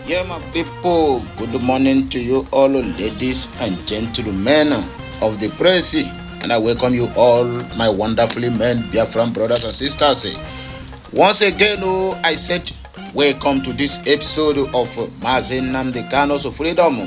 Yeah, my people, good morning to you all, ladies and gentlemen of the press. And I welcome you all, my wonderfully men, Biafran brothers and sisters. Once again, I said, welcome to this episode of Mazi Nnamdi Kanu's freedom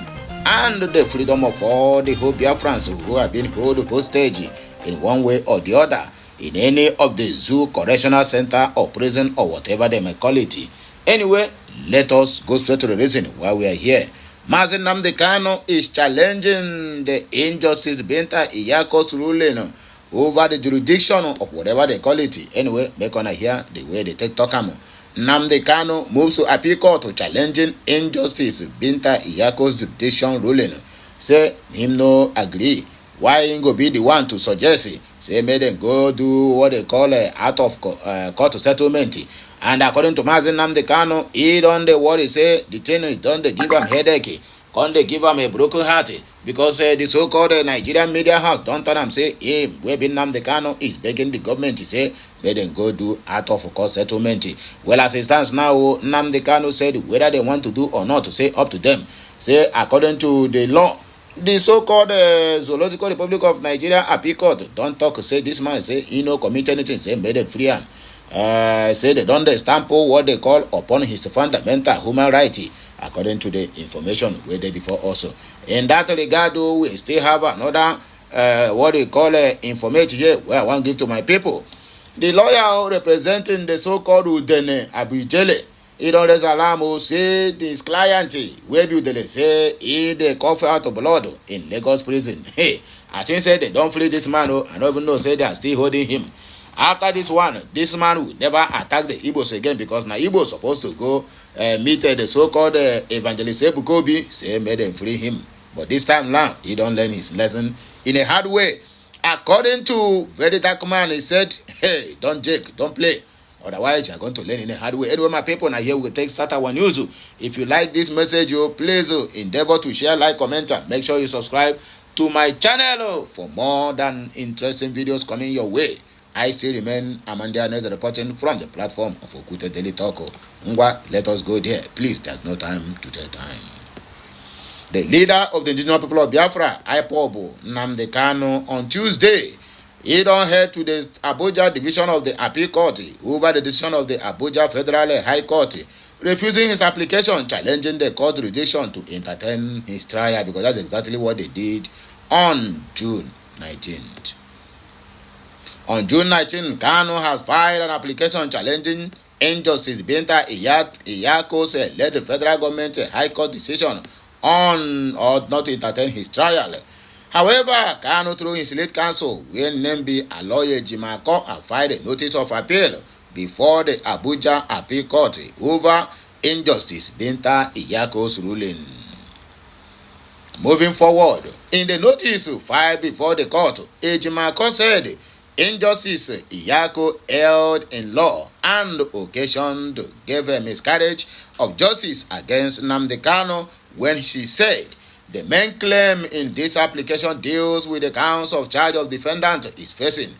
and the freedom of all the whole Biafrans who have been held hostage in one way or the other in any of the zoo, correctional center, or prison, or whatever they may call it. Anyway, let us go straight to the reason why we are here. Mazi Nnamdi Kanu is challenging the injustice Binta Iyako's ruling over the jurisdiction of whatever they call it. Anyway, make on hear the way they take talk. Nnamdi Kanu moves to appeal court to challenging injustice Binta Iyako's jurisdiction ruling. Say him no agree. Why him go be the one to suggest? Say make them go do what they call out of court settlement. And according to Mazi Nnamdi Kanu, he don't worry, say the thing is done, they give him headache, can't they give him a broken heart, because the so-called Nigerian media house don't tell him, say, him, where Nnamdi Kanu is begging the government to say, let them go do out of court settlement. Well, as it stands now, Nnamdi Kanu said whether they want to do or not, to say up to them. Say, according to the law, the so-called Zoological Republic of Nigeria Appeal Court don't talk, say this man, say, he no commit anything, say, made them free him. Say they don't stamp what they call upon his fundamental human right, according to the information we did before also. In that regard, we still have another what they call information here where I want to give to my people. The lawyer representing the so-called Udene Abijele, he don't alarm say this client where Udele say he the cough out of blood in Lagos prison. Hey, I think say they don't free this man. I don't even know say they are still holding him. After this one, this man will never attack the Igbos again, because now Igbos supposed to go meet the so-called evangelist Ebukobi, say made them free him. But this time now, he don't learn his lesson in a hard way. According to very dark man, he said, hey, don't joke, don't play. Otherwise, you're going to learn in a hard way. Anyway, my people, now here we take start our news. If you like this message, please endeavor to share, like, comment, and make sure you subscribe to my channel for more than interesting videos coming your way. I still remain Amanda Nez reporting from the platform of Okute Daily Talk. Ngwa, let us go there. Please, there's no time to take time. The leader of the indigenous people of Biafra, IPOB, Nnamdi Kanu, on Tuesday, he don't head to the Abuja division of the Appeal Court over the decision of the Abuja Federal High Court, refusing his application, challenging the court jurisdiction to entertain his trial, because that's exactly what they did on June 19th. On June 19, Kanu has filed an application challenging injustice Binta Iyako's led the federal government High Court decision on or not to entertain his trial. However, Kanu, through his lead counsel, when Nembi Aloye Jimako, have filed a notice of appeal before the Abuja Appeal Court over injustice Binta Iyako's ruling. Moving forward, in the notice filed before the court, Ejimako said injustice Iyako held in law and occasioned gave a miscarriage of justice against Nnamdi Kanu when she said the main claim in this application deals with the counts of charge of defendant is facing.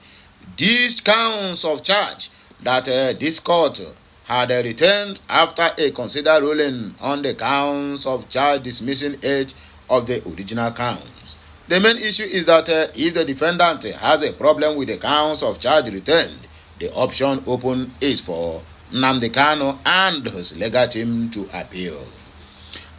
These counts of charge that this court had returned after a considered ruling on the counts of charge dismissing 8 of the original counts. The main issue is that if the defendant has a problem with the counts of charge returned, the option open is for Nnamdi Kanu and his legal team to appeal.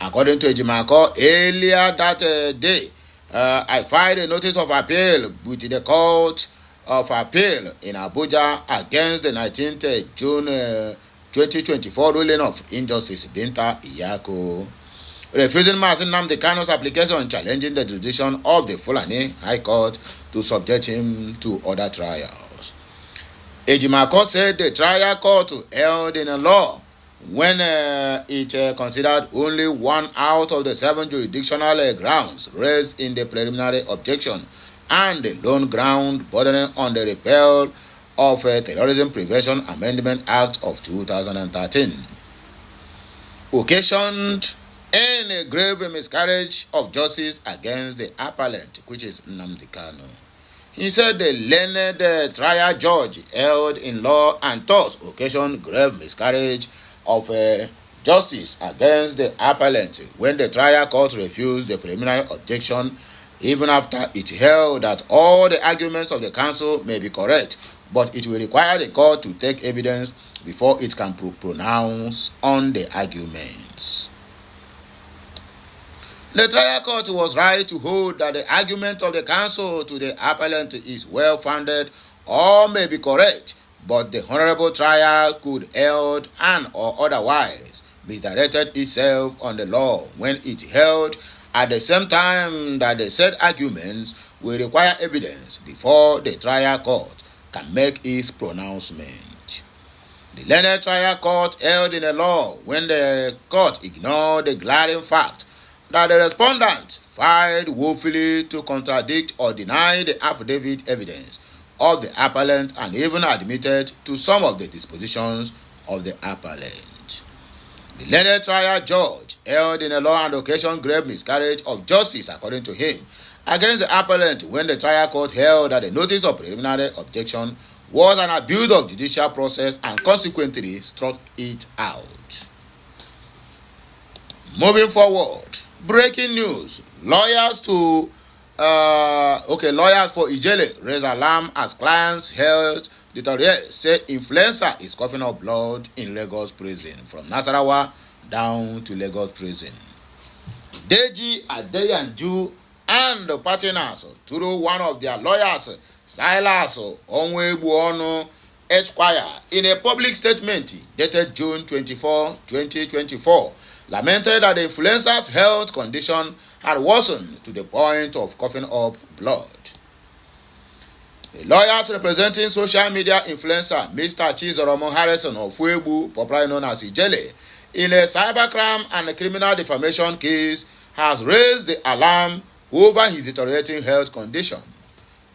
According to Ejimako, earlier that day, I filed a notice of appeal with the Court of Appeal in Abuja against the 19th June 2024 ruling of injustice Binta Iyako, refusing Mazi Nnamdi Kanu's application challenging the jurisdiction of the Fulani High Court to subject him to other trials. Ejimako said the trial court held in a law when it considered only one out of the 7 jurisdictional grounds raised in the preliminary objection and the lone ground bordering on the repeal of Terrorism Prevention Amendment Act of 2013, occasioned in a grave miscarriage of justice against the appellant, which is Nnamdi Kanu. He said the learned trial judge held in law and thus occasioned grave miscarriage of justice against the appellant when the trial court refused the preliminary objection, even after it held that all the arguments of the counsel may be correct, but it will require the court to take evidence before it can pronounce on the arguments. The trial court was right to hold that the argument of the counsel to the appellant is well-founded or may be correct, but the honorable trial could held and or otherwise misdirected itself on the law when it held at the same time that the said arguments will require evidence before the trial court can make its pronouncement. The learned trial court held in the law when the court ignored the glaring fact that the respondent filed woefully to contradict or deny the affidavit evidence of the appellant and even admitted to some of the dispositions of the appellant. The learned trial judge held in a law and occasion grave miscarriage of justice, according to him, against the appellant when the trial court held that the notice of preliminary objection was an abuse of judicial process and consequently struck it out. Moving forward, breaking news: lawyers for E Dey raise alarm as clients' health deteriorates. Say influencer is coughing up blood in Lagos prison. From Nasarawa down to Lagos prison. Deji Adeyanju and the partners through one of their lawyers, Silas Onwebuonu Esquire, in a public statement dated June 24, 2024, lamented that the influencer's health condition had worsened to the point of coughing up blood. The lawyers representing social media influencer Mr. Chizoromo Harrison of Fuebu, popularly known as E Dey, in a cybercrime and a criminal defamation case, has raised the alarm over his deteriorating health condition.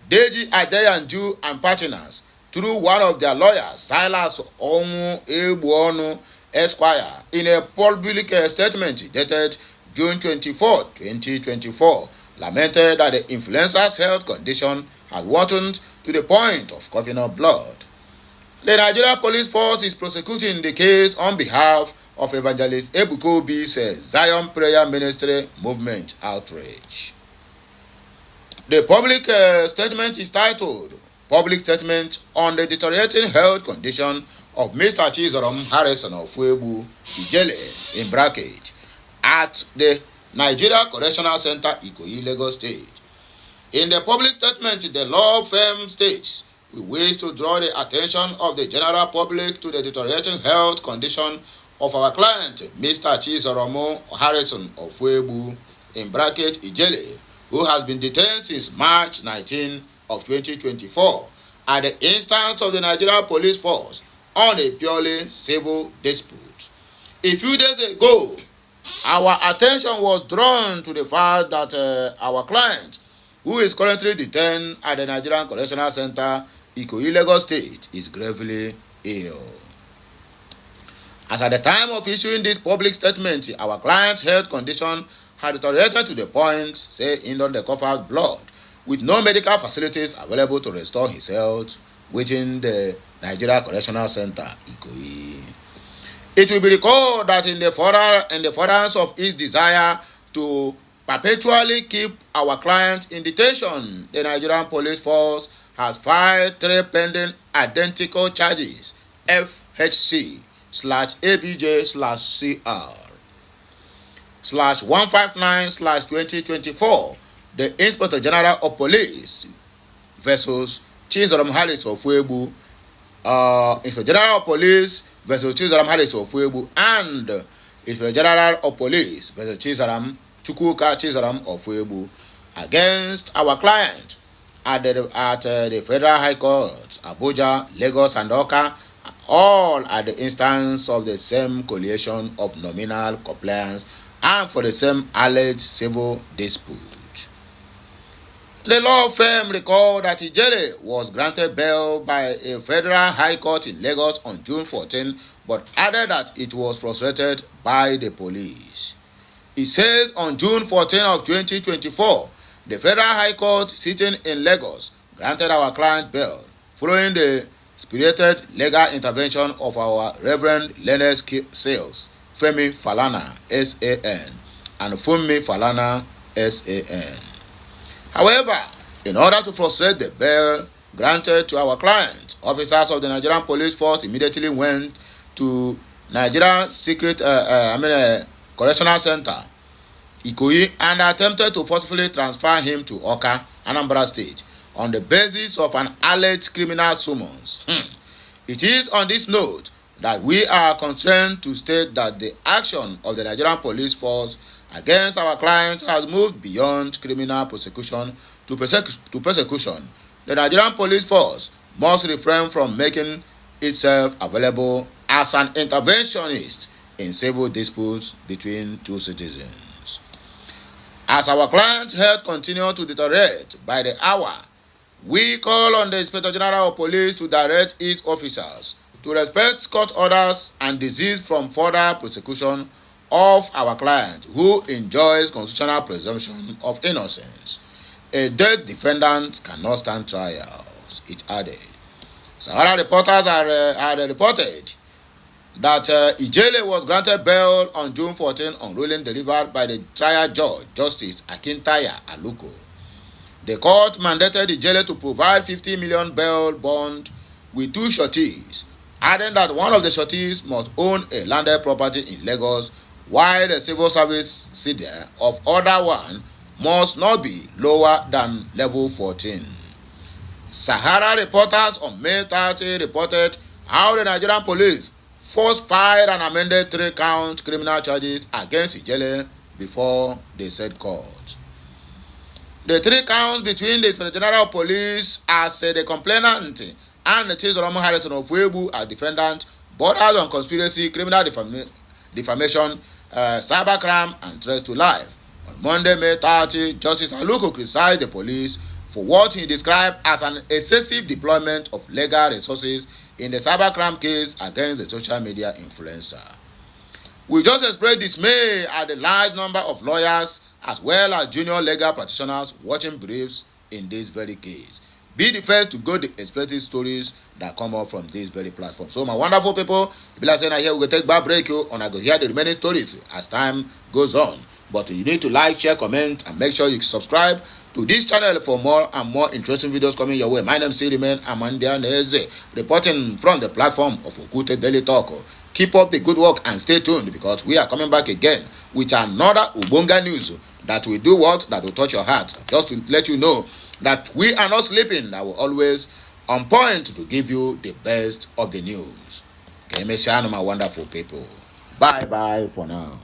Deji Adeyanju and partners, through one of their lawyers, Silas Onwebuonu Esquire, in a public statement dated June 24, 2024, lamented that the influencer's health condition had worsened to the point of coughing up blood. The Nigeria Police Force is prosecuting the case on behalf of Evangelist Ebuka Obi's Zion Prayer Ministry Movement Outreach. The public statement is titled Public Statement on the Deteriorating Health Condition of Mr. Chizorom Harrison of Fuebu, Ijele, in bracket, at the Nigeria Correctional Center, Ikoyi, Lagos State. In the public statement, the law firm states, "We wish to draw the attention of the general public to the deteriorating health condition of our client, Mr. Chizoromo Harrison of Fuebu, in bracket, Ijele, who has been detained since March 19 of 2024 at the instance of the Nigeria Police Force on a purely civil dispute. A few days ago, our attention was drawn to the fact that our client, who is currently detained at the Nigerian Correctional Center, Ikoyi, Lagos State, is gravely ill. As at the time of issuing this public statement, our client's health condition had deteriorated to the point, say, in on the cough out blood, with no medical facilities available to restore his health within the Nigeria Correctional Center, Ikoyi. It will be recalled that in the furtherance of his desire to perpetually keep our client in detention, the Nigerian Police Force has filed 3 pending identical charges, FHC/ABJ/CR/159/2024, the Inspector General of Police versus Chizorom Harris of Fuebu, Inspector General of Police versus Chizorom Harris of Fuebu, and Inspector General of Police versus Chukwuka Chizorom of Fuebu against our client at the Federal High Court, Abuja, Lagos, and Oka, all at the instance of the same coalition of nominal compliance and for the same alleged civil dispute. The law firm recalled that Ijele was granted bail by a Federal High Court in Lagos on June 14, but added that it was frustrated by the police. It says on June 14 of 2024, the Federal High Court sitting in Lagos granted our client bail following the spirited legal intervention of our Reverend Leonard Sales, Femi Falana, SAN, and Funmi Falana, SAN. However, in order to frustrate the bail granted to our client, officers of the Nigerian Police Force immediately went to Nigerian Correctional Center, Ikoyi, and attempted to forcefully transfer him to Oka, Anambra State, on the basis of an alleged criminal summons. It is on this note that we are concerned to state that the action of the Nigerian Police Force against our client has moved beyond criminal prosecution to persecution. The Nigerian Police Force must refrain from making itself available as an interventionist in civil disputes between two citizens. As our client's health continues to deteriorate by the hour, we call on the Inspector General of Police to direct its officers to respect court orders and desist from further prosecution of our client, who enjoys constitutional presumption of innocence. A dead defendant cannot stand trials, it added. Sahara reporters had reported that Ijele was granted bail on June 14 on ruling delivered by the trial judge, Justice Akintaya Aluko. The court mandated Ijele to provide 50 million bail bond with two sureties, adding that one of the sureties must own a landed property in Lagos, while the civil service senior of other one must not be lower than level 14. Sahara reporters on May 30 reported how the Nigerian police first filed and amended 3-count criminal charges against Ijele before the said court. The 3 counts between the Inspector General of Police as the complainant and the Chizoramu Harrison of Webu as defendant borders on conspiracy, criminal defamation, cybercrime, and threats to life. On Monday, May 30, Justice Aluko criticized the police for what he described as an excessive deployment of legal resources in the cybercrime case against the social media influencer. We just expressed dismay at the large number of lawyers as well as junior legal practitioners watching briefs in this very case. Be the first to go the expected stories that come up from this very platform. So my wonderful people, if you like saying here, we will take back break you and I go hear the remaining stories as time goes on. But you need to like, share, comment, and make sure you subscribe to this channel for more and more interesting videos coming your way. My name still remains Amandia Neze, reporting from the platform of Okute Daily Talk. Keep up the good work and stay tuned, because we are coming back again with another Ubonga news that will do what? That will touch your heart. Just to let you know that we are not sleeping. I will always on point to give you the best of the news. Okay, my wonderful people. Bye bye for now.